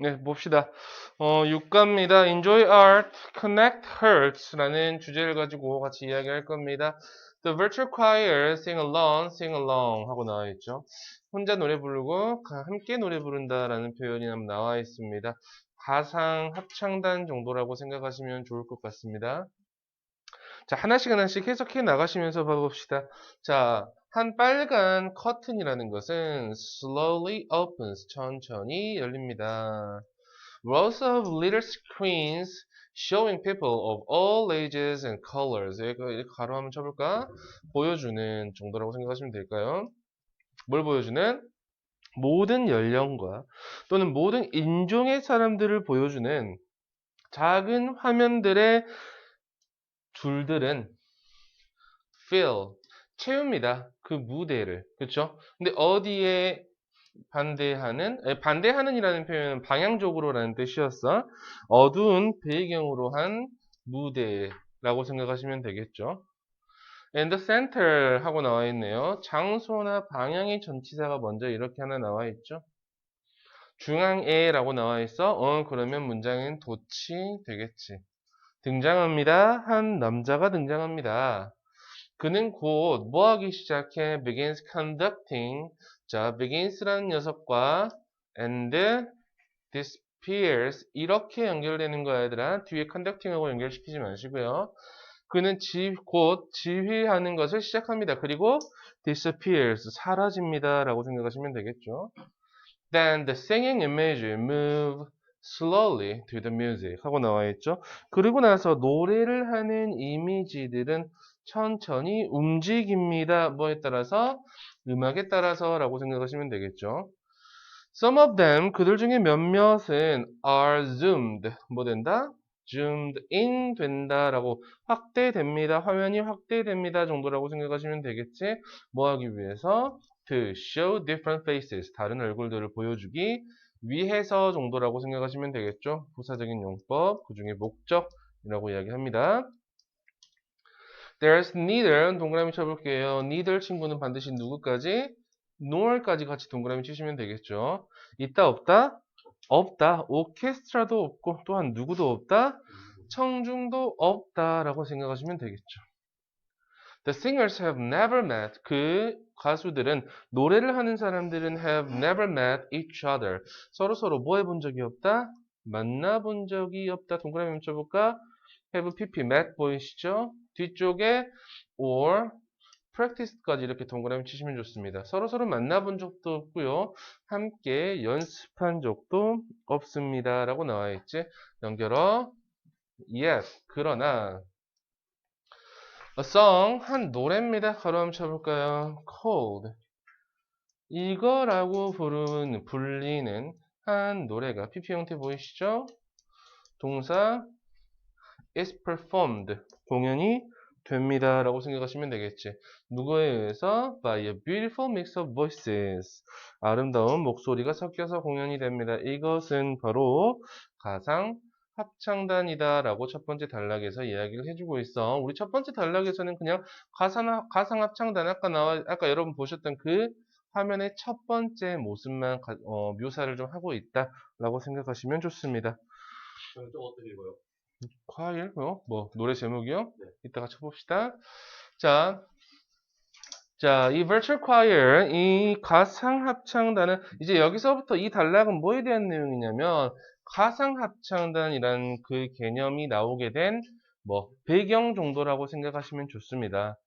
네, 봅시다. 육가입니다. Enjoy art, connect hearts 라는 주제를 가지고 같이 이야기할 겁니다. The virtual choir, sing along 하고 나와 있죠. 혼자 노래 부르고 함께 노래 부른다라는 표현이 나와 있습니다. 가상 합창단 정도라고 생각하시면 좋을 것 같습니다. 자, 하나씩 해석해 나가시면서 봐봅시다. 자, 한 빨간 커튼이라는 것은 slowly opens, 천천히 열립니다. Rows of little screens showing people of all ages and colors. 이렇게 가로 한번 쳐볼까? 보여주는 정도라고 생각하시면 될까요? 뭘 보여주는? 모든 연령과 또는 모든 인종의 사람들을 보여주는 작은 화면들의 줄들은 fill, 채웁니다. 그 무대를. 그렇죠? 근데 어디에 반대하는 이라는 표현은 방향적으로라는 뜻이었어. 어두운 배경으로 한 무대라고 생각하시면 되겠죠. And the center 하고 나와 있네요. 장소나 방향의 전치사가 먼저 이렇게 하나 나와 있죠. 중앙에라고 나와 있어. 그러면 문장은 도치 되겠지. 등장합니다. 한 남자가 등장합니다. 그는 곧 뭐 하기 시작해? begins conducting. 자, begins라는 녀석과 and disappears 이렇게 연결되는 거야, 얘들아. 뒤에 conducting하고 연결시키지 마시고요. 그는 곧 지휘하는 것을 시작합니다. 그리고 disappears 사라집니다. 라고 생각하시면 되겠죠. Then the singing image move slowly to the music 하고 나와 있죠. 그리고 나서 노래를 하는 이미지들은 천천히 움직입니다. 뭐에 따라서? 음악에 따라서 라고 생각하시면 되겠죠. Some of them, 그들 중에 몇몇은 are zoomed, 뭐 된다? zoomed in 된다 라고 확대됩니다. 화면이 확대됩니다 정도라고 생각하시면 되겠지. 뭐 하기 위해서? To show different faces, 다른 얼굴들을 보여주기 위해서 정도라고 생각하시면 되겠죠. 부사적인 용법, 그 중에 목적이라고 이야기합니다. There's neither, 동그라미 쳐볼게요. neither 친구는 반드시 누구까지? nor까지 같이 동그라미 치시면 되겠죠. 있다, 없다? 없다. 오케스트라도 없고, 또한 누구도 없다? 청중도 없다라고 생각하시면 되겠죠. The singers have never met. 그 가수들은, 노래를 하는 사람들은 have never met each other. 서로 뭐 해본 적이 없다? 만나본 적이 없다. 동그라미 쳐볼까? have pp met 보이시죠? 뒤쪽에 or practice까지 이렇게 동그라미 치시면 좋습니다. 서로 만나본 적도 없고요. 함께 연습한 적도 없습니다. 라고 나와 있지. 연결어 yes. 그러나 a song 한 노래입니다. 가로 한번 쳐볼까요? called 이거라고 불리는 한 노래가 pp 형태 보이시죠? 동사 is performed 공연이 됩니다 라고 생각하시면 되겠지. 누구에 의해서? by a beautiful mix of voices 아름다운 목소리가 섞여서 공연이 됩니다. 이것은 바로 가상 합창단이다 라고 첫 번째 단락에서 이야기를 해주고 있어. 우리 첫 번째 단락에서는 그냥 가상 합창단 아까 여러분 보셨던 그 화면의 첫 번째 모습만 묘사를 좀 하고 있다 라고 생각하시면 좋습니다. 그럼 좀 어떻게 읽어요? 과일, 노래 제목이요? 네. 이따가 쳐봅시다. 자, 이 virtual choir, 이 가상 합창단은, 이제 여기서부터 이 단락은 뭐에 대한 내용이냐면, 가상 합창단이라는 그 개념이 나오게 된, 배경 정도라고 생각하시면 좋습니다.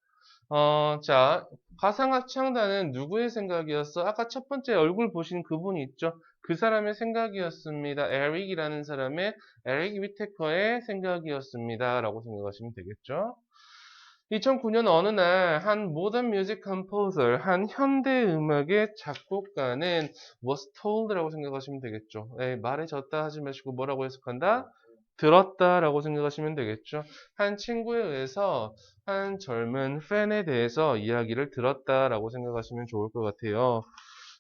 자, 가상합창단은 누구의 생각이었어? 아까 첫 번째 얼굴 보신 그분이 있죠? 그 사람의 생각이었습니다. 에릭이라는 사람의, 에릭 위테커의 생각이었습니다. 라고 생각하시면 되겠죠? 2009년 어느 날 한 모던 뮤직 컴포저, 한 현대 음악의 작곡가는 was told라고 생각하시면 되겠죠. 말해졌다 하지 마시고 뭐라고 해석한다? 들었다라고 생각하시면 되겠죠. 한 친구에 의해서 한 젊은 팬에 대해서 이야기를 들었다라고 생각하시면 좋을 것 같아요.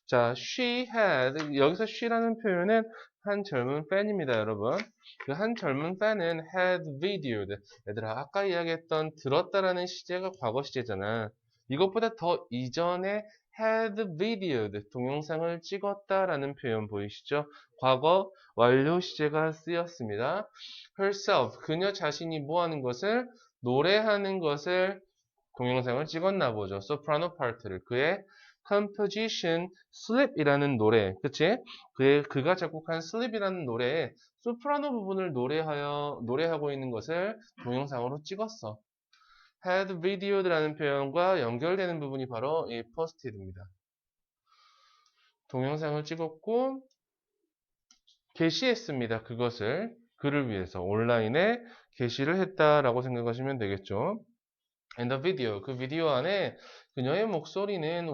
자, she had 여기서 she라는 표현은 한 젊은 팬입니다, 여러분. 그 한 젊은 팬은 had videoed. 얘들아, 아까 이야기했던 들었다라는 시제가 과거 시제잖아. 이것보다 더 이전에 had videoed, 동영상을 찍었다라는 표현 보이시죠? 과거 완료 시제가 쓰였습니다. herself, 그녀 자신이 뭐 하는 것을? 노래하는 것을 동영상을 찍었나 보죠. 소프라노 파트를. 그의 composition, sleep이라는 노래, 그치? 그가 작곡한 sleep이라는 노래에 소프라노 부분을 노래하고 있는 것을 동영상으로 찍었어. had videoed라는 표현과 연결되는 부분이 바로 이 posted입니다. 동영상을 찍었고 게시했습니다. 그것을 그를 위해서 온라인에 게시를 했다라고 생각하시면 되겠죠. And the video, 그 비디오 안에 그녀의 목소리는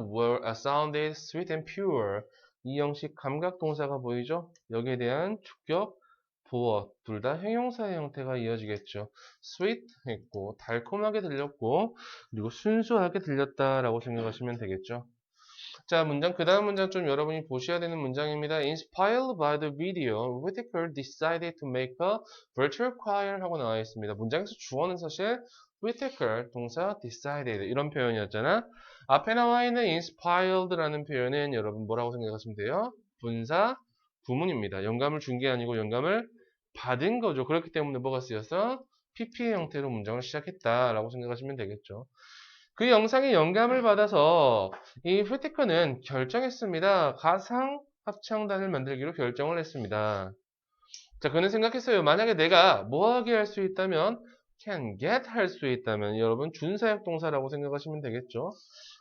sounded sweet and pure. 이 형식 감각 동사가 보이죠? 여기에 대한 주격, 보어 둘 다 형용사의 형태가 이어지겠죠. sweet 했고 달콤하게 들렸고 그리고 순수하게 들렸다라고 생각하시면 되겠죠. 자, 그 다음 문장 좀 여러분이 보셔야 되는 문장입니다. Inspired by the video, Whittaker decided to make a virtual choir 하고 나와 있습니다. 문장에서 주어는 사실 Whittaker, 동사 decided 이런 표현이었잖아. 앞에 나와 있는 inspired라는 표현은 여러분 뭐라고 생각하시면 돼요? 분사, 부문입니다. 영감을 준 게 아니고 영감을 받은 거죠. 그렇기 때문에 뭐가 쓰여서 PP의 형태로 문장을 시작했다라고 생각하시면 되겠죠. 그 영상에 영감을 받아서 이 후티커는 결정했습니다. 가상 합창단을 만들기로 결정을 했습니다. 자, 그는 생각했어요. 만약에 내가 뭐하게 할 수 있다면 can get 할 수 있다면 여러분 준사역 동사라고 생각하시면 되겠죠.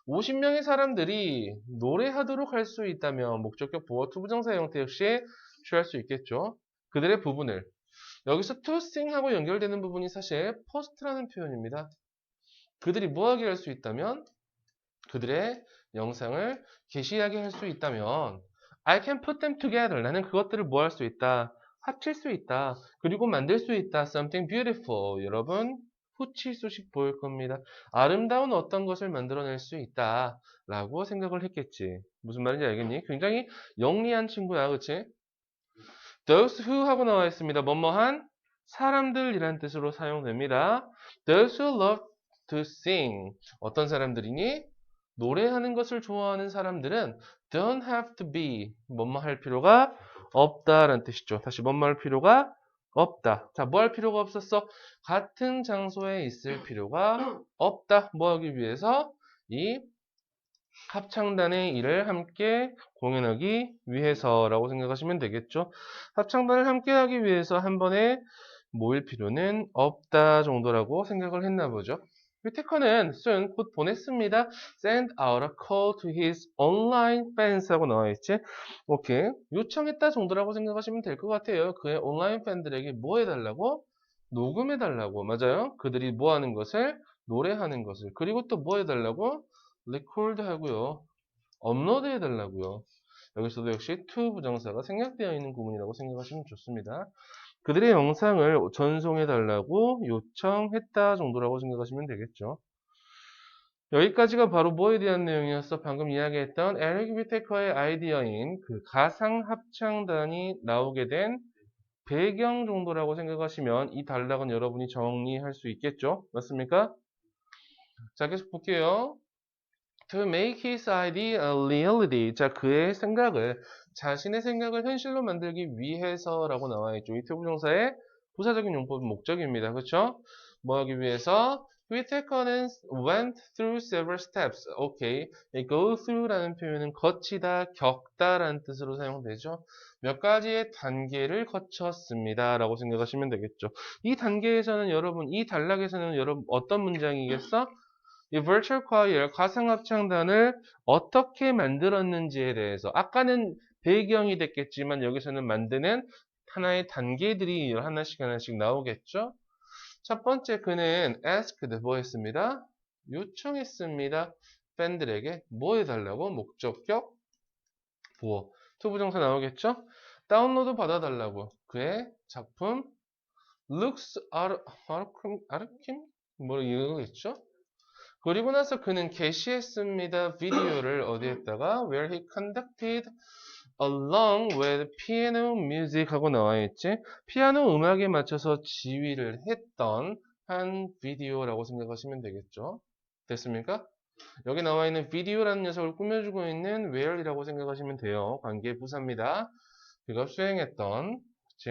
50명의 사람들이 노래하도록 할 수 있다면 목적격 보어 투부정사 형태 역시 취할 수 있겠죠. 그들의 부분을 여기서 to sing하고 연결되는 부분이 사실 post라는 표현입니다. 그들이 뭐하게 할 수 있다면 그들의 영상을 게시하게 할 수 있다면 I can put them together. 나는 그것들을 뭐 할 수 있다? 합칠 수 있다. 그리고 만들 수 있다. Something beautiful. 여러분 후치수식 보일 겁니다. 아름다운 어떤 것을 만들어낼 수 있다. 라고 생각을 했겠지. 무슨 말인지 알겠니? 굉장히 영리한 친구야. 그치? Those who 하고 나와 있습니다. 뭐뭐한 사람들이란 뜻으로 사용됩니다. Those who love to sing. 어떤 사람들이니? 노래하는 것을 좋아하는 사람들은 don't have to be. 뭐뭐 할 필요가 없다라는 뜻이죠. 다시 뭐뭐 할 필요가 없다. 자, 뭐 할 필요가 없었어? 같은 장소에 있을 필요가 없다. 뭐 하기 위해서? 이 합창단의 일을 함께 공연하기 위해서라고 생각하시면 되겠죠. 합창단을 함께 하기 위해서 한 번에 모일 필요는 없다 정도라고 생각을 했나 보죠. 위테커는 soon 곧 보냈습니다. Send out a call to his online fans 하고 나와 있지. 오케이. 요청했다 정도라고 생각하시면 될 것 같아요. 그의 온라인 팬들에게 뭐 해달라고? 녹음해달라고. 맞아요. 그들이 뭐 하는 것을? 노래하는 것을. 그리고 또 뭐 해달라고? record 하고요. 업로드 해달라고요. 여기서도 역시 to 부정사가 생략되어 있는 구문이라고 생각하시면 좋습니다. 그들의 영상을 전송해달라고 요청했다 정도라고 생각하시면 되겠죠. 여기까지가 바로 뭐에 대한 내용이었어? 방금 이야기했던 에릭 위테커의 아이디어인 그 가상 합창단이 나오게 된 배경 정도라고 생각하시면 이 단락은 여러분이 정리할 수 있겠죠? 맞습니까? 자, 계속 볼게요. To make his idea a reality. 자, 그의 생각을, 자신의 생각을 현실로 만들기 위해서라고 나와 있죠. 이 투부정사의 부사적인 용법은 목적입니다. 그렇죠? 뭐 하기 위해서? Whittaker는 went through several steps. 오케이. 이 go through라는 표현은 거치다, 겪다라는 뜻으로 사용되죠. 몇 가지의 단계를 거쳤습니다. 라고 생각하시면 되겠죠. 이 단계에서는 여러분, 이 단락에서는 여러분 어떤 문장이겠어? 이 virtual choir, 가상합창단을 어떻게 만들었는지에 대해서 아까는 배경이 됐겠지만 여기서는 만드는 하나의 단계들이 하나씩 나오겠죠. 첫 번째 그는 asked 뭐 했습니다? 요청했습니다. 팬들에게 뭐 해달라고? 목적격 보어 투부정사 나오겠죠. 다운로드 받아달라고 그의 작품 looks 아르킴 뭐 이거겠죠. 그리고 나서 그는 게시했습니다. 비디오를 어디에다가 where he conducted along with piano music 하고 나와 있지. 피아노 음악에 맞춰서 지휘를 했던 한 비디오라고 생각하시면 되겠죠. 됐습니까? 여기 나와 있는 video라는 녀석을 꾸며주고 있는 where이라고 생각하시면 돼요. 관계 부사입니다. 그가 수행했던, 그치?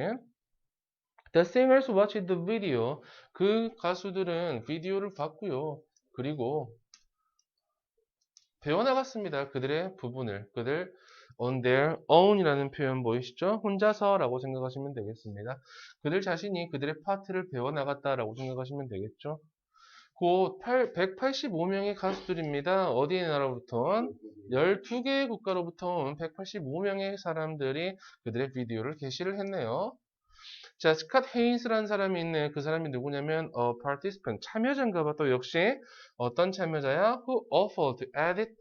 The singers watched the video. 그 가수들은 비디오를 봤고요. 그리고 배워나갔습니다. 그들의 부분을. 그들 on their own이라는 표현 보이시죠? 혼자서라고 생각하시면 되겠습니다. 그들 자신이 그들의 파트를 배워나갔다라고 생각하시면 되겠죠? 곧 185명의 가수들입니다. 어디의 나라로부터? 12개의 국가로부터 온 185명의 사람들이 그들의 비디오를 게시를 했네요. 자, 스캇 헤인스라는 사람이 있네. 그 사람이 누구냐면 participant, 참여자인가 봐. 또 역시 어떤 참여자야? Who offered to edit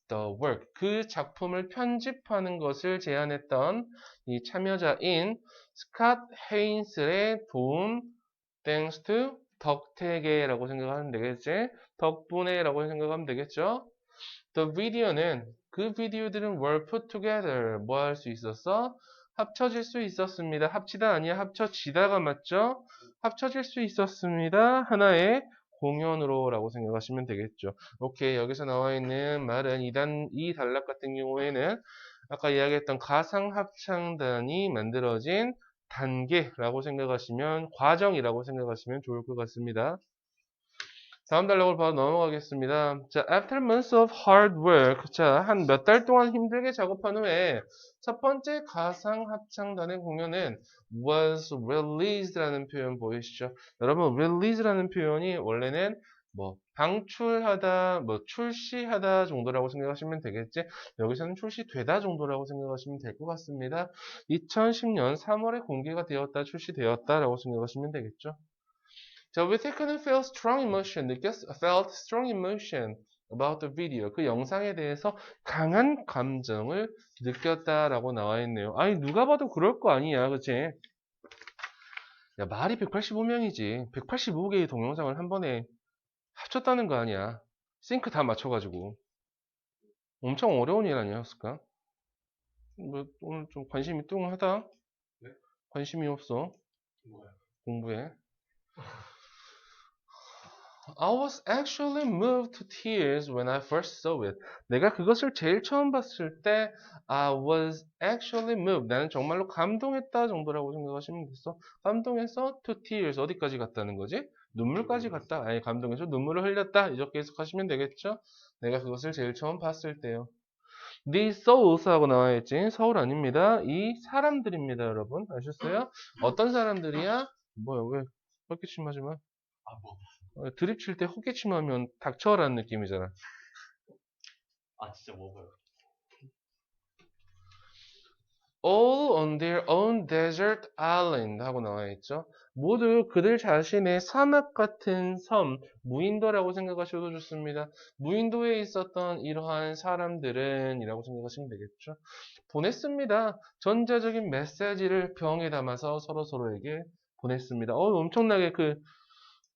the work. 그 작품을 편집하는 것을 제안했던 이 참여자인 스캇 헤인스의 도움 thanks to 덕택에라고 생각하면 되겠지? 덕분에라고 생각하면 되겠죠? The video는 그 비디오들은 were put together 뭐 할 수 있었어? 합쳐질 수 있었습니다. 합치다 아니야 합쳐지다가 맞죠? 합쳐질 수 있었습니다. 하나의 공연으로 라고 생각하시면 되겠죠. 오케이, 여기서 나와 있는 말은 이 단락 같은 경우에는 아까 이야기했던 가상합창단이 만들어진 단계라고 생각하시면, 과정이라고 생각하시면 좋을 것 같습니다. 다음 단락으로 바로 넘어가겠습니다. 자, after months of hard work. 자, 한 몇 달 동안 힘들게 작업한 후에 첫 번째 가상합창단의 공연은 was released라는 표현 보이시죠? 여러분, release라는 표현이 원래는 뭐 방출하다, 뭐 출시하다 정도라고 생각하시면 되겠지? 여기서는 출시되다 정도라고 생각하시면 될 것 같습니다. 2010년 3월에 공개가 되었다, 출시되었다라고 생각하시면 되겠죠? 자, we couldn't feel strong emotion, felt strong emotion about the video. 그 영상에 대해서 강한 감정을 느꼈다라고 나와 있네요. 아니, 누가 봐도 그럴 거 아니야, 그치? 야, 말이 185명이지. 185개의 동영상을 한 번에 합쳤다는 거 아니야. 싱크 다 맞춰가지고. 엄청 어려운 일 아니었을까? 뭐, 오늘 좀 관심이 뚱하다? 네? 관심이 없어. 뭐야? 공부에. I was actually moved to tears when I first saw it. 내가 그것을 제일 처음 봤을 때 I was actually moved. 나는 정말로 감동했다 정도라고 생각하시면 됐어. 감동해서 to tears. 어디까지 갔다는 거지? 눈물까지 갔다. 아니, 감동해서 눈물을 흘렸다. 이렇게 해석하시면 되겠죠? 내가 그것을 제일 처음 봤을 때요. These souls 하고 나와 있지. 서울 아닙니다. 이 사람들입니다, 여러분. 아셨어요? 어떤 사람들이야? 뭐야, 왜 헛기침 하지 마. 아, 뭐. 드립 칠 때 헛기침 하면 닥쳐라는 느낌이잖아. 아, 진짜 먹어요. All on their own desert island 하고 나와 있죠. 모두 그들 자신의 사막 같은 섬, 무인도라고 생각하셔도 좋습니다. 무인도에 있었던 이러한 사람들은 이라고 생각하시면 되겠죠. 보냈습니다. 전자적인 메시지를 병에 담아서 서로에게 보냈습니다. 엄청나게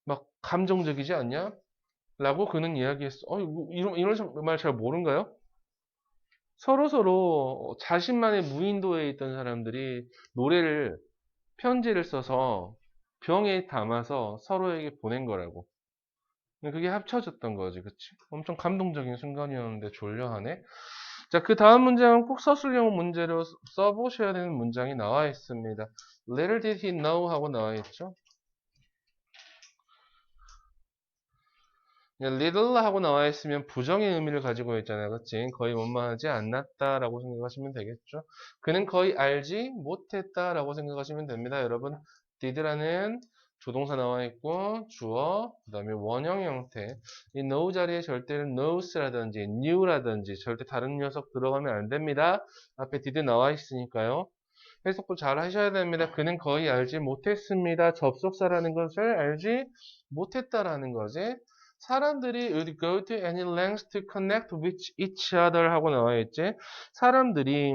막 감정적이지 않냐? 라고 그는 이야기했어. 이런 말 잘 모른가요? 서로 자신만의 무인도에 있던 사람들이 노래를, 편지를 써서 병에 담아서 서로에게 보낸 거라고. 그게 합쳐졌던 거지, 그치? 엄청 감동적인 순간이었는데 졸려하네. 자, 그 다음 문장은 꼭 서술형 문제로 써보셔야 되는 문장이 나와 있습니다. Little did he know 하고 나와 있죠. little 하고 나와 있으면 부정의 의미를 가지고 있잖아요. 그치? 거의 원만하지 않았다라고 생각하시면 되겠죠. 그는 거의 알지 못했다라고 생각하시면 됩니다. 여러분, did라는 조동사 나와 있고 주어, 그 다음에 원형 형태. 이 know 자리에 절대로 knows라든지 knew라든지 절대 다른 녀석 들어가면 안 됩니다. 앞에 did 나와 있으니까요. 해석도 잘 하셔야 됩니다. 그는 거의 알지 못했습니다. 접속사라는 것을 알지 못했다라는 거지. 사람들이 would go to any lengths to connect with each other 하고 나와 있지. 사람들이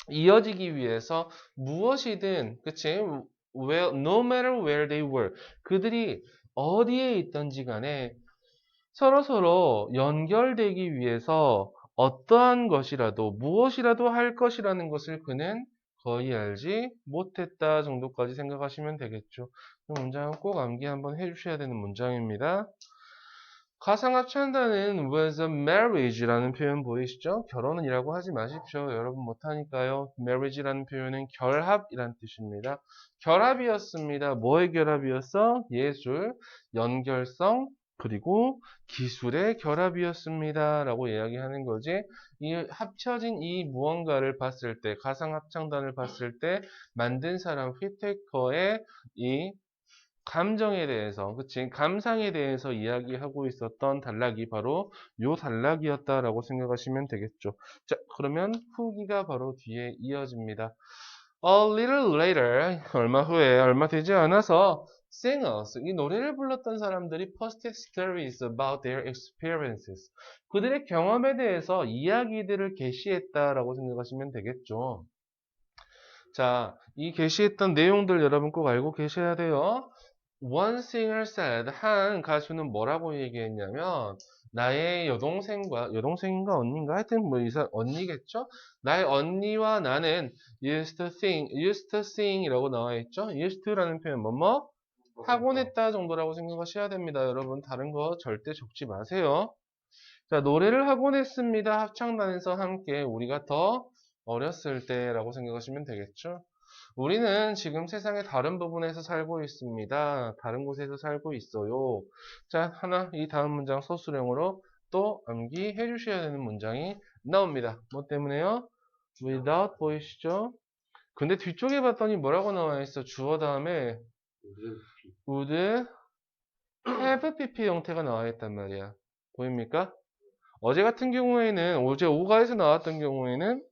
이어지기 위해서 무엇이든, 그치? No matter where they were. 그들이 어디에 있던지 간에 서로 연결되기 위해서 어떠한 것이라도, 무엇이라도 할 것이라는 것을 그는 거의 알지 못했다 정도까지 생각하시면 되겠죠. 이 문장은 꼭 암기 한번 해주셔야 되는 문장입니다. 가상합창단은 was a marriage라는 표현 보이시죠? 결혼은이라고 하지 마십시오. 여러분 못하니까요. marriage라는 표현은 결합이란 뜻입니다. 결합이었습니다. 뭐의 결합이었어? 예술, 연결성, 그리고 기술의 결합이었습니다. 라고 이야기하는 거지. 이 합쳐진 이 무언가를 봤을 때, 가상합창단을 봤을 때 만든 사람, 휘테커의 이 감정에 대해서, 그치? 감상에 대해서 이야기하고 있었던 단락이 바로 요 단락이었다라고 생각하시면 되겠죠. 자, 그러면 후기가 바로 뒤에 이어집니다. A little later, 얼마 후에, 얼마 되지 않아서 singers, 이 노래를 불렀던 사람들이 posted stories about their experiences. 그들의 경험에 대해서 이야기들을 게시했다라고 생각하시면 되겠죠. 자, 이 게시했던 내용들 여러분 꼭 알고 계셔야 돼요. One singer said, 한 가수는 뭐라고 얘기했냐면, 나의 여동생인가 언니인가? 하여튼 뭐 언니겠죠? 나의 언니와 나는 used to sing 이라고 나와 있죠? used to라는 표현 뭐뭐? 하곤 했다 정도라고 생각하셔야 됩니다. 여러분 다른 거 절대 적지 마세요. 자, 노래를 하곤 했습니다. 합창단에서 함께 우리가 더 어렸을 때라고 생각하시면 되겠죠? 우리는 지금 세상의 다른 부분에서 살고 있습니다. 다른 곳에서 살고 있어요. 자, 이 다음 문장 서술형으로 또 암기해 주셔야 되는 문장이 나옵니다. 뭐 때문에요? without 보이시죠? 근데 뒤쪽에 봤더니 뭐라고 나와 있어? 주어 다음에 would have pp 형태가 나와 있단 말이야. 보입니까? 어제 같은 경우에는 어제 오가에서 나왔던 경우에는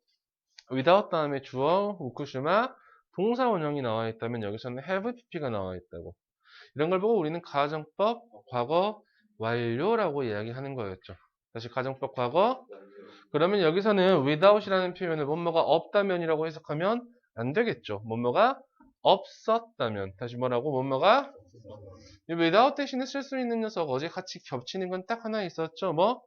without 다음에 주어, 우쿠시마, 동사 원형이 나와 있다면 여기서는 have pp가 나와 있다고. 이런 걸 보고 우리는 가정법, 과거, 완료라고 이야기하는 거였죠. 다시 가정법, 과거. 그러면 여기서는 without이라는 표현을 뭐뭐가 없다면이라고 해석하면 안 되겠죠. 뭐뭐가 없었다면. 다시 뭐라고? 뭐뭐가 이 without 대신에 쓸 수 있는 녀석 어제 같이 겹치는 건 딱 하나 있었죠. 뭐?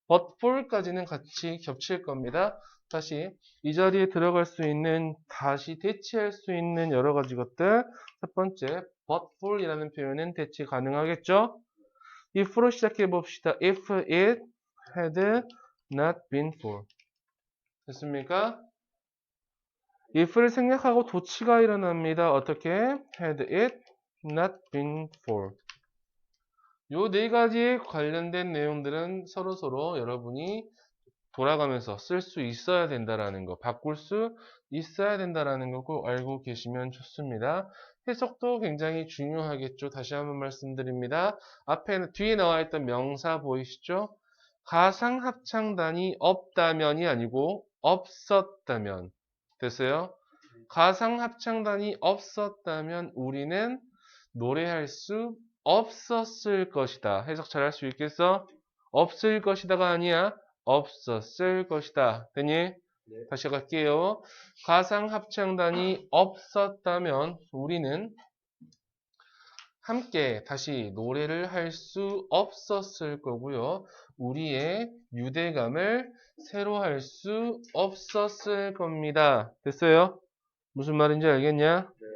but for까지는 같이 겹칠 겁니다. 다시 이 자리에 들어갈 수 있는, 다시 대치할 수 있는 여러 가지 것들. 첫 번째, but for이라는 표현은 대치 가능하겠죠? if로 시작해 봅시다. If it had not been for. 됐습니까? if를 생략하고 도치가 일어납니다. 어떻게? had it not been for. 요 네 가지에 관련된 내용들은 서로서로 여러분이 돌아가면서 쓸 수 있어야 된다라는 거, 바꿀 수 있어야 된다라는 거 꼭 알고 계시면 좋습니다. 해석도 굉장히 중요하겠죠. 다시 한번 말씀드립니다. 뒤에 나와 있던 명사 보이시죠? 가상합창단이 없다면이 아니고 없었다면. 됐어요? 가상합창단이 없었다면 우리는 노래할 수 없었을 것이다. 해석 잘 할 수 있겠어? 없을 것이다가 아니야. 없었을 것이다. 됐니? 네. 다시 갈게요. 가상합창단이 없었다면 우리는 함께 다시 노래를 할 수 없었을 거고요. 우리의 유대감을 새로 할 수 없었을 겁니다. 됐어요? 무슨 말인지 알겠냐? 네.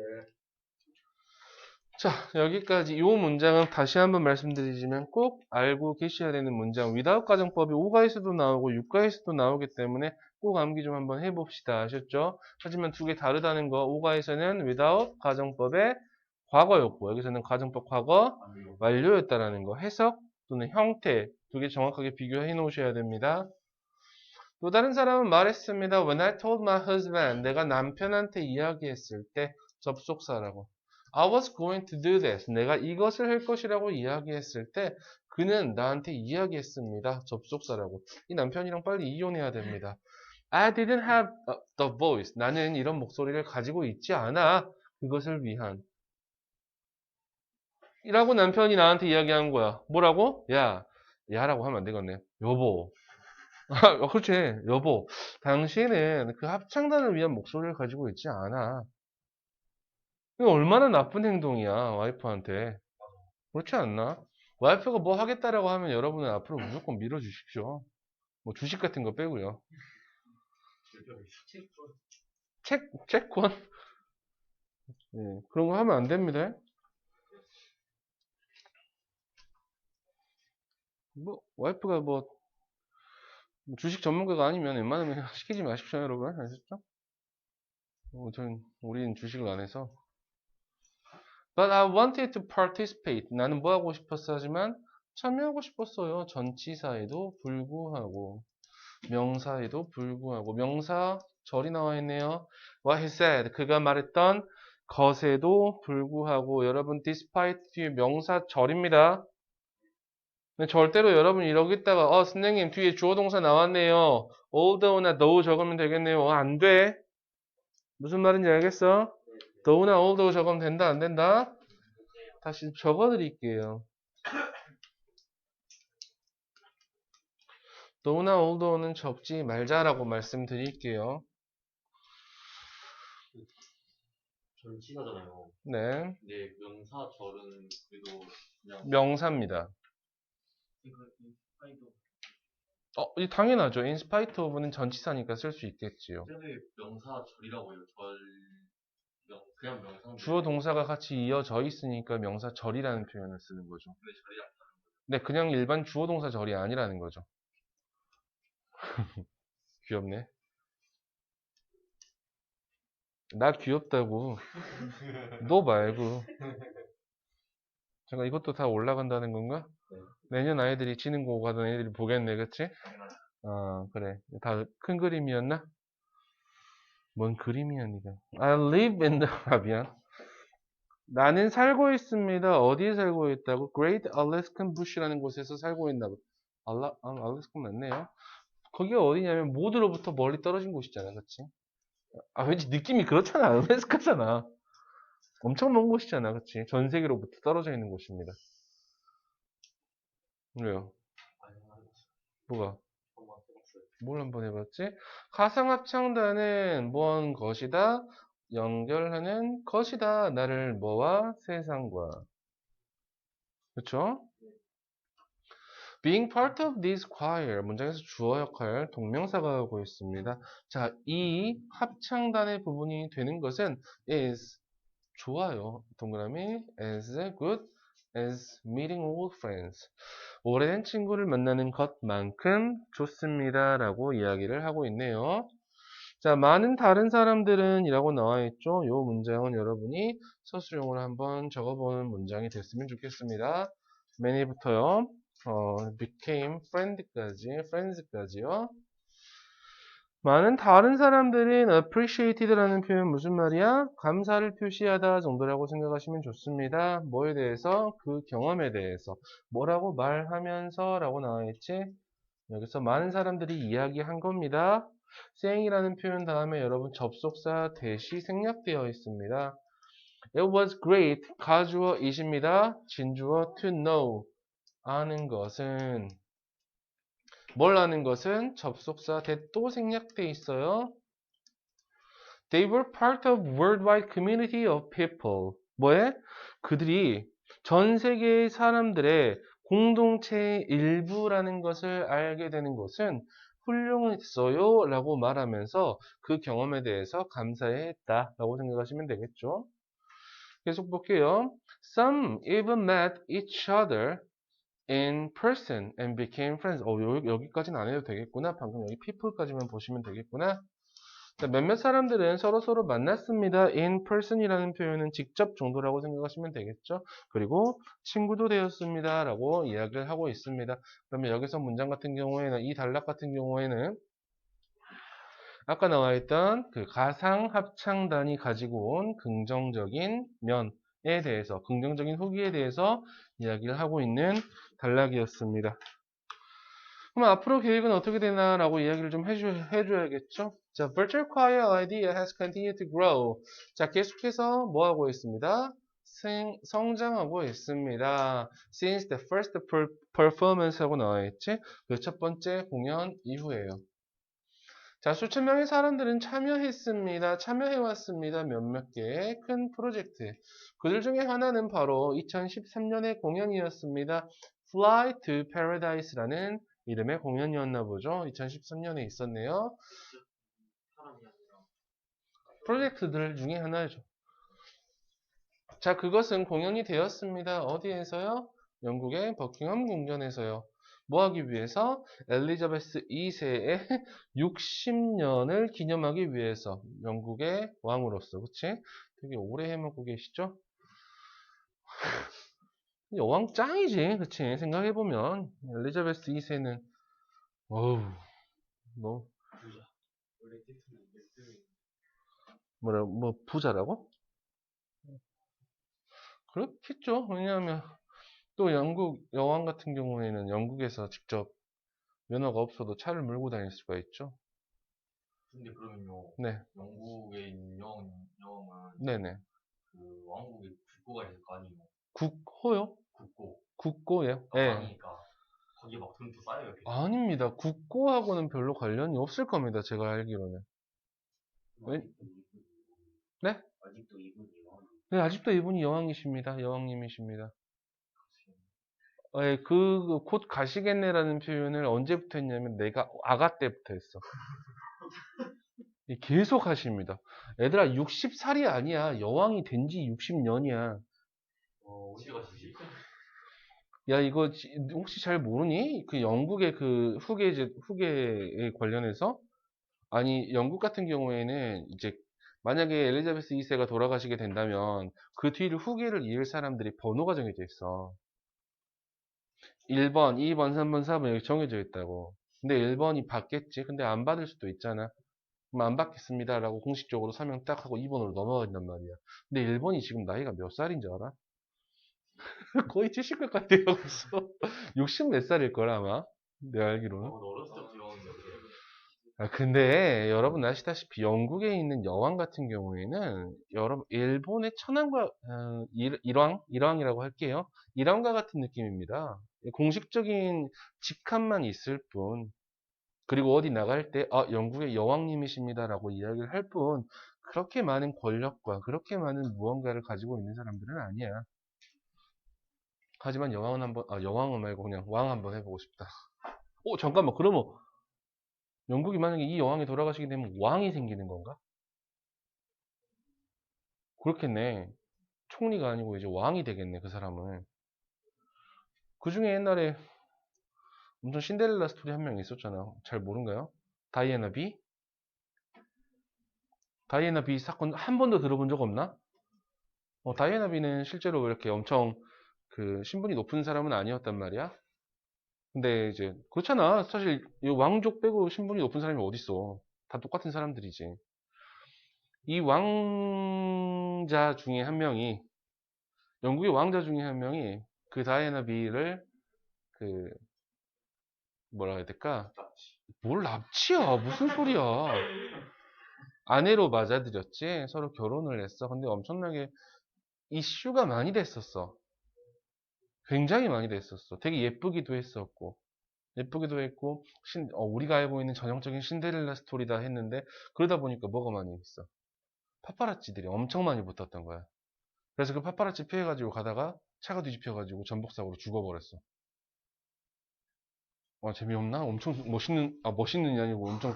자, 여기까지 이 문장은 다시 한번 말씀드리지만 꼭 알고 계셔야 되는 문장. without 가정법이 5가에서도 나오고 6가에서도 나오기 때문에 꼭 암기 좀 한번 해봅시다. 아셨죠? 하지만 두 개 다르다는 거. 5가에서는 without 가정법의 과거였고 여기서는 가정법 과거 완료였다라는 거. 해석 또는 형태 두 개 정확하게 비교해 놓으셔야 됩니다. 또 다른 사람은 말했습니다. When I told my husband, 내가 남편한테 이야기했을 때 접속사라고. I was going to do this. 내가 이것을 할 것이라고 이야기했을 때 그는 나한테 이야기했습니다. 접속사라고. 이 남편이랑 빨리 이혼해야 됩니다. I didn't have the voice. 나는 이런 목소리를 가지고 있지 않아. 그것을 위한. 이라고 남편이 나한테 이야기한 거야. 뭐라고? 야라고 하면 안 되겠네. 여보. 그렇지. 여보. 당신은 그 합창단을 위한 목소리를 가지고 있지 않아. 이거 얼마나 나쁜 행동이야, 와이프한테. 그렇지 않나? 와이프가 뭐 하겠다라고 하면 여러분은 앞으로 무조건 밀어주십시오. 뭐 주식 같은 거 빼고요. 채권? 예, 그런 거 하면 안 됩니다. 뭐, 와이프가 뭐, 주식 전문가가 아니면 웬만하면 시키지 마십시오, 여러분. 아셨죠? 우리는 주식을 안 해서. But I wanted to participate. 나는 뭐 하고 싶었어? 하지만 참여하고 싶었어요. 전치사에도 불구하고, 명사에도 불구하고, 명사 절이 나와 있네요. What he said. 그가 말했던 것에도 불구하고, 여러분, despite 뒤에 명사 절입니다. 근데 절대로 여러분 이러겠다가, 선생님 뒤에 주어 동사 나왔네요. although나 though 적으면 되겠네요. 안 돼. 무슨 말인지 알겠어? though나 although 적으면 된다, 안 된다? 다시 적어드릴게요. though나 although는 적지 말자라고 말씀드릴게요. 전치사잖아요. 네. 근데 명사 절은 그래도 그냥 명사입니다. 이 당연하죠. in spite of는 전치사니까 쓸 수 있겠지요. 왜 명사 절이라고 해요? 그냥 명사인데 주어 동사가 같이 이어져 있으니까 명사 절이라는 표현을 쓰는 거죠. 왜 절이랑 네, 그냥 일반 주어 동사 절이 아니라는 거죠. 귀엽네. 나 귀엽다고. 너 말고. 잠깐 이것도 다 올라간다는 건가? 내년 아이들이 지능고 가던 애들이 보겠네, 그치? 그래. 다 큰 그림이었나? 뭔 그림이야, 니가. I live in the 아비안. 나는 살고 있습니다. 어디에 살고 있다고? Great Alaskan Bush라는 곳에서 살고 있나 봐. 알래스카 맞네요. 거기가 어디냐면 모두로부터 멀리 떨어진 곳이잖아, 그치? 왠지 느낌이 그렇잖아. 알래스카잖아. 엄청 먼 곳이잖아, 그치? 전 세계로부터 떨어져 있는 곳입니다. 왜요? 뭐가? 뭘 한번 해봤지? 가상합창단은 뭔 것이다? 연결하는 것이다. 나를 뭐와? 세상과. 그쵸? Being part of this choir. 문장에서 주어 역할, 동명사가 하고 있습니다. 자, 이 합창단의 부분이 되는 것은 is 좋아요. 동그라미 as good as meeting old friends. 오래된 친구를 만나는 것만큼 좋습니다. 라고 이야기를 하고 있네요. 자, 많은 다른 사람들은 이라고 나와 있죠. 이 문장은 여러분이 서술형으로 한번 적어보는 문장이 됐으면 좋겠습니다. many부터요. became friends까지요. 많은 다른 사람들은 appreciated라는 표현 무슨 말이야? 감사를 표시하다 정도라고 생각하시면 좋습니다. 뭐에 대해서? 그 경험에 대해서. 뭐라고 말하면서 라고 나와있지? 여기서 많은 사람들이 이야기한 겁니다. saying이라는 표현 다음에 여러분 접속사 대시 생략되어 있습니다. It was great. 가주어 is입니다. 진주어 to know. 아는 것은 뭘 아는 것은 접속사 대또 생략되어 있어요. They were part of worldwide community of people. 뭐에? 그들이 전 세계의 사람들의 공동체의 일부라는 것을 알게 되는 것은 훌륭했어요 라고 말하면서 그 경험에 대해서 감사했다 라고 생각하시면 되겠죠. 계속 볼게요. Some even met each other in person and became friends. 여기까지는 안 해도 되겠구나. 방금 여기 people까지만 보시면 되겠구나. 자, 몇몇 사람들은 서로 만났습니다. in person이라는 표현은 직접 정도라고 생각하시면 되겠죠. 그리고 친구도 되었습니다. 라고 이야기를 하고 있습니다. 그러면 여기서 문장 같은 경우에는 이 단락 같은 경우에는 아까 나와 있던 그 가상합창단이 가지고 온 긍정적인 면에 대해서, 긍정적인 후기에 대해서 이야기를 하고 있는 단락이었습니다. 그럼 앞으로 계획은 어떻게 되나라고 이야기를 좀 해줘야겠죠? 자, Virtual Choir idea has continued to grow. 자, 계속해서 뭐 하고 있습니다? 성장하고 있습니다. Since the first performance 하고 나와있지? 그 첫 번째 공연 이후에요. 자, 수천 명의 사람들은 참여해왔습니다. 몇몇 개의 큰 프로젝트. 그들 중에 하나는 바로 2013년의 공연이었습니다. Fly to Paradise라는 이름의 공연이었나 보죠. 2013년에 있었네요. 프로젝트들 중에 하나죠. 자, 그것은 공연이 되었습니다. 어디에서요? 영국의 버킹엄 궁전에서요. 뭐 하기 위해서? 엘리자베스 2세의 60년을 기념하기 위해서 영국의 왕으로서 그치? 되게 오래 해먹고 계시죠? 여왕 짱이지 그치? 생각해보면 엘리자베스 2세는 어우 너 부자. 원래 티트는 몇 뭐라 뭐 부자라고? 그렇겠죠. 왜냐하면 또 영국 여왕 같은 경우에는 영국에서 직접 면허가 없어도 차를 몰고 다닐 수가 있죠. 근데 그러면요, 네, 영국에 있는 여왕은 네네. 그 왕국에 국고가 있을 거 아니에요? 국호요? 국고. 국고예요? 그러니까 예. 왕이니까 거기에 막 돈도 쌓여요, 계속. 아닙니다. 국고하고는 별로 관련이 없을 겁니다. 제가 알기로는. 왜? 네? 아직도 이분이 왕이. 네, 아직도 이분이 여왕이십니다. 여왕님이십니다. 곧 가시겠네라는 표현을 언제부터 했냐면 내가 아가 때부터 했어. 계속 하십니다. 얘들아, 60살이 아니야. 여왕이 된 지 60년이야. 어디가 지지? 야, 이거 혹시 잘 모르니? 그 영국의 그 후계에 관련해서? 아니, 영국 같은 경우에는 이제 만약에 엘리자베스 2세가 돌아가시게 된다면 그 뒤를 후계를 이을 사람들이 번호가 정해져 있어. 1번, 2번, 3번, 4번 이렇게 정해져 있다고. 근데 1번이 받겠지. 근데 안 받을 수도 있잖아. 그럼 안 받겠습니다라고 공식적으로 서명 딱 하고 2번으로 넘어간단 말이야. 근데 1번이 지금 나이가 몇 살인지 알아? 거의 70까지 되어가고 있어. 60 몇 살일 거라 아마. 내가 알기로는. 어렸을 때부터 여왕인데 어떻게 근데 여러분 아시다시피 영국에 있는 여왕 같은 경우에는 여러분 일본의 천황과 일왕이라고 할게요. 일왕과 같은 느낌입니다. 공식적인 직함만 있을 뿐. 그리고 어디 나갈 때 영국의 여왕님이십니다라고 이야기를 할 뿐. 그렇게 많은 권력과 그렇게 많은 무언가를 가지고 있는 사람들은 아니야. 하지만 여왕은 말고 그냥 왕 한번 해보고 싶다. 잠깐만. 그러면 영국이 만약에 이 여왕이 돌아가시게 되면 왕이 생기는 건가? 그렇겠네. 총리가 아니고 이제 왕이 되겠네, 그 사람은. 그 중에 옛날에 엄청 신데렐라 스토리 한 명 있었잖아. 잘 모른가요? 다이애나 비? 다이애나 비 사건 한 번도 들어본 적 없나? 다이애나 비는 실제로 이렇게 엄청 그 신분이 높은 사람은 아니었단 말이야. 근데 이제 그렇잖아. 사실 이 왕족 빼고 신분이 높은 사람이 어딨어. 다 똑같은 사람들이지. 이 왕자 중에 한 명이 영국의 왕자 중에 한 명이 그 다이애나 비를 그 뭐라 해야 될까? 뭘 납치야? 무슨 소리야? 아내로 맞아들였지. 서로 결혼을 했어. 근데 엄청나게 이슈가 많이 됐었어. 굉장히 많이 됐었어. 되게 예쁘기도 했었고. 예쁘기도 했고, 우리가 알고 있는 전형적인 신데렐라 스토리다 했는데, 그러다 보니까 뭐가 많이 있어. 파파라치들이 엄청 많이 붙었던 거야. 그래서 그 파파라치 피해가지고 가다가 차가 뒤집혀가지고 전복사고로 죽어버렸어. 재미없나? 엄청 멋있는이 아니고 엄청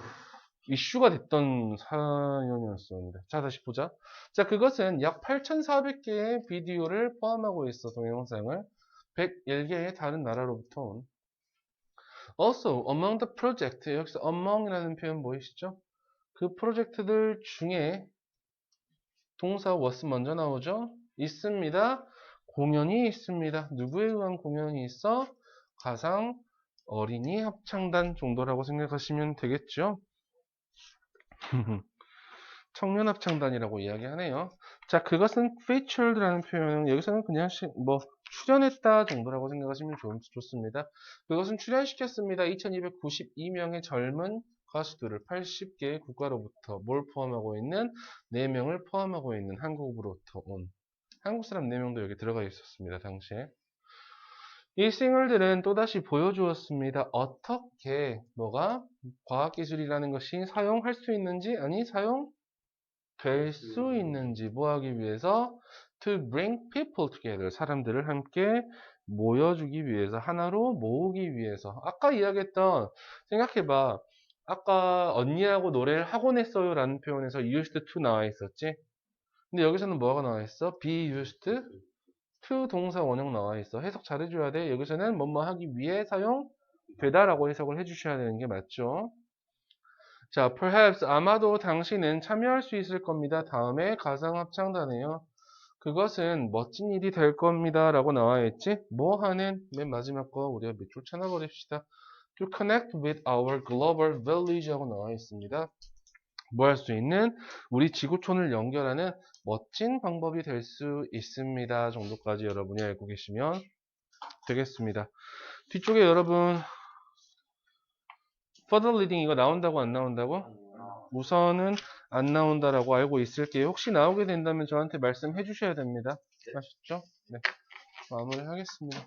이슈가 됐던 사연이었었는데. 자, 다시 보자. 자, 그것은 약 8,400개의 비디오를 포함하고 있어, 동영상을. 101개의 다른 나라로부터 온. Also, among the project, 여기서 among이라는 표현 보이시죠? 그 프로젝트들 중에 동사 was 먼저 나오죠? 있습니다. 공연이 있습니다. 누구에 의한 공연이 있어? 가상 어린이 합창단 정도라고 생각하시면 되겠죠? 청년 합창단이라고 이야기하네요. 자, 그것은 featured라는 표현은 여기서는 그냥 출연했다 정도라고 생각하시면 좋습니다. 그것은 출연시켰습니다. 2292명의 젊은 가수들을 80개의 국가로부터 뭘 포함하고 있는 4명을 포함하고 있는 한국으로부터 온 한국 사람 4명도 여기 들어가 있었습니다. 당시에. 이 싱글들은 또다시 보여주었습니다. 어떻게 뭐가 과학기술이라는 것이 사용할 수 있는지 아니 사용될 수 있는지 뭐 하기 위해서 to bring people together 사람들을 함께 모여주기 위해서 하나로 모으기 위해서 아까 이야기했던 생각해봐 아까 언니하고 노래를 하곤 했어요 라는 표현에서 used to 나와 있었지 근데 여기서는 뭐가 나와 있어? be used to 동사 원형 나와 있어. 해석 잘해줘야 돼. 여기서는 뭐뭐 하기 위해 사용 되다라고 해석을 해주셔야 되는 게 맞죠. 자, perhaps 아마도 당신은 참여할 수 있을 겁니다. 다음에 가상합창단이에요. 그것은 멋진 일이 될 겁니다. 라고 나와 있지? 뭐 하는? 맨 마지막 거 우리가 밑줄 쳐놔버립시다. To connect with our global village 하고 나와 있습니다. 뭐 할 수 있는? 우리 지구촌을 연결하는 멋진 방법이 될 수 있습니다. 정도까지 여러분이 알고 계시면 되겠습니다. 뒤쪽에 여러분 further reading 이거 나온다고 안 나온다고? 우선은 안 나온다라고 알고 있을게요. 혹시 나오게 된다면 저한테 말씀해 주셔야 됩니다. 아셨죠? 네. 마무리 하겠습니다.